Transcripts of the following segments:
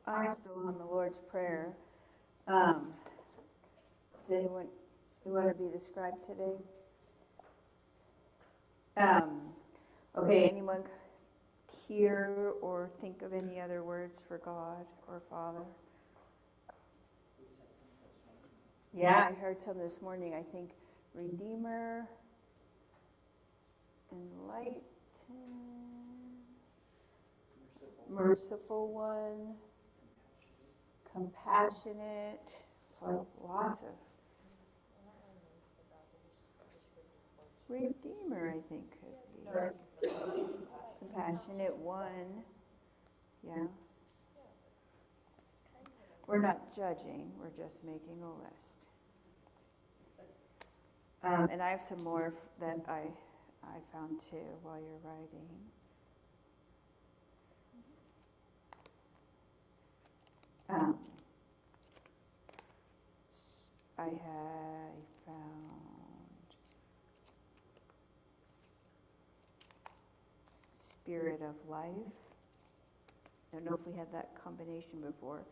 I'm still on the Lord's Prayer. Um, does anyone, you want to be the scribe today? Um, okay, anyone hear or think of any other words for God or Father? Yeah, I heard some this morning. I think Redeemer, Enlighten, Merciful One, Compassionate. It's like lots of. Redeemer, I think, could be. Compassionate One. Yeah. We're not judging, we're just making a list. And I have some more that I found too while you're writing. I found Spirit of Life. I don't know if we had that combination before.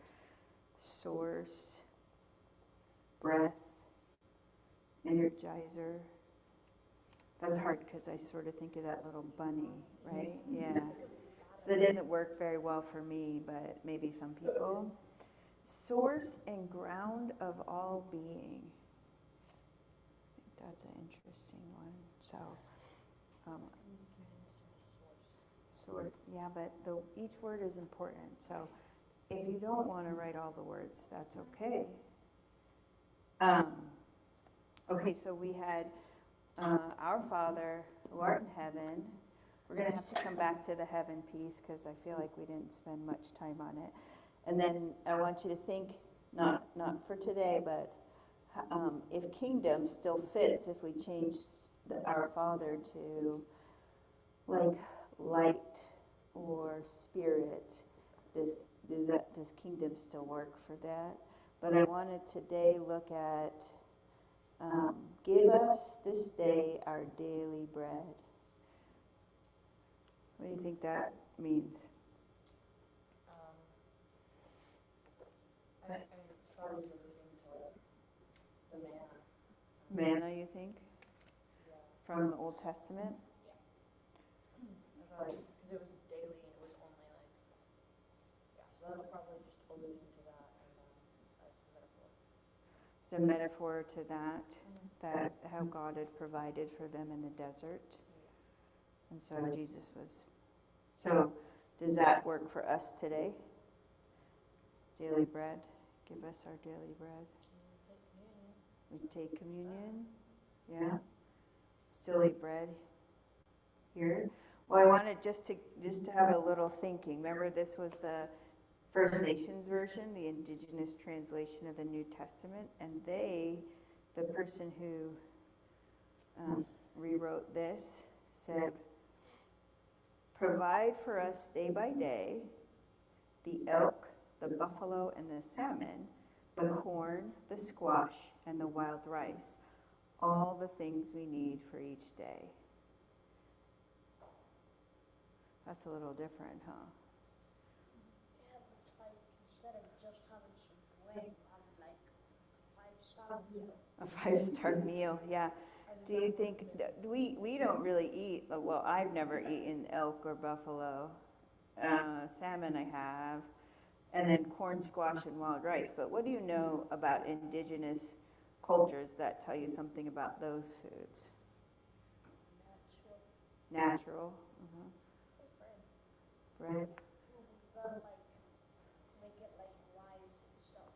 Source, breath, energizer. That's hard because I sort of think of that little bunny, right? Yeah. So that doesn't work very well for me, but maybe some people. Source and ground of all being. I think that's an interesting one. So, source, yeah, but each word is important. So, if you don't want to write all the words, that's okay. Okay, so we had Our Father who art in heaven. We're going to have to come back to the heaven piece because I feel like we didn't spend much time on it. And then I want you to think, not for today, but if kingdom still fits, if we change Our Father to like light or spirit, does kingdom still work for that? But I wanted today look at give us this day our daily bread. What do you think that means? It's probably alluding to the manna. Manna, you think? Yeah. From the Old Testament? Because it was daily and it was only like, yeah, so that's probably just alluding to that and as a metaphor. It's a metaphor to that how God had provided for them in the desert. And so Jesus was. So does that work for us today? Daily bread. Give us our daily bread. We take communion. Yeah. Still eat bread here. Well, I wanted just to have a little thinking. Remember, this was the First Nations version, the indigenous translation of the New Testament, and the person who rewrote this, said, "Provide for us day by day the elk, the buffalo, and the salmon, the corn, the squash, and the wild rice, all the things we need for each day." That's a little different, huh? Yeah, it's like instead of just having some bread, you have like a 5-star meal. A 5-star meal, yeah. Do you think, we don't really eat, well, I've never eaten elk or buffalo. Salmon I have, and then corn, squash, and wild rice. But what do you know about indigenous cultures that tell you something about those foods? Natural. Bread. But like, make it like lives and stuff.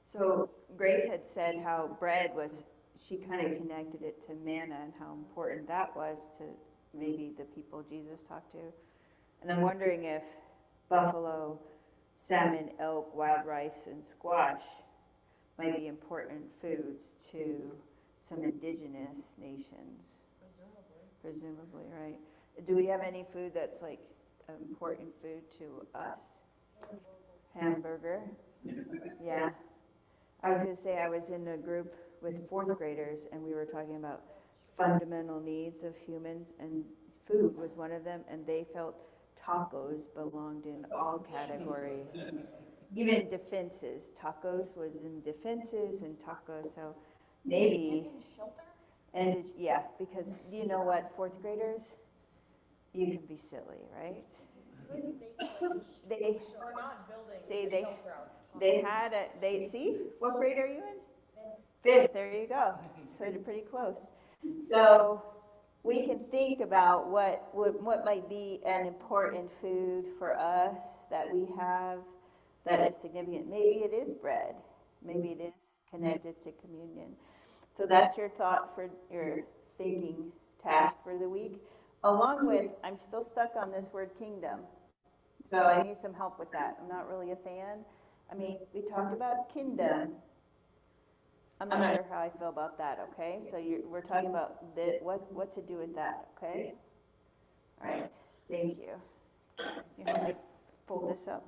So Grace had said how bread was, she kind of connected it to manna and how important that was to maybe the people Jesus talked to. And I'm wondering if buffalo, salmon, elk, wild rice, and squash might be important foods to some indigenous nations. Presumably, right? Do we have any food that's like important food to us? Hamburger. Yeah. I was going to say I was in a group with 4th graders and we were talking about fundamental needs of humans and food was one of them, and they felt tacos belonged in all categories. Even defenses, tacos was in defenses and tacos, so maybe, Shelter? and it's, yeah, because you know what, fourth graders, you can be silly, right? Couldn't make like They, Or not building See, a they- shelter out. they had a, see, what grade are you in? Fifth. Fifth, there you go, so you're pretty close. So, we can think about what might be an important food for us that we have that is significant. Maybe it is bread. Maybe it is connected to communion. So that's your thought for your thinking task for the week. Along with, I'm still stuck on this word kingdom. So I need some help with that. I'm not really a fan. I mean, we talked about kingdom. I'm not sure how I feel about that, okay? So we're talking about what to do with that, okay? All right, thank you. You help me fold this up.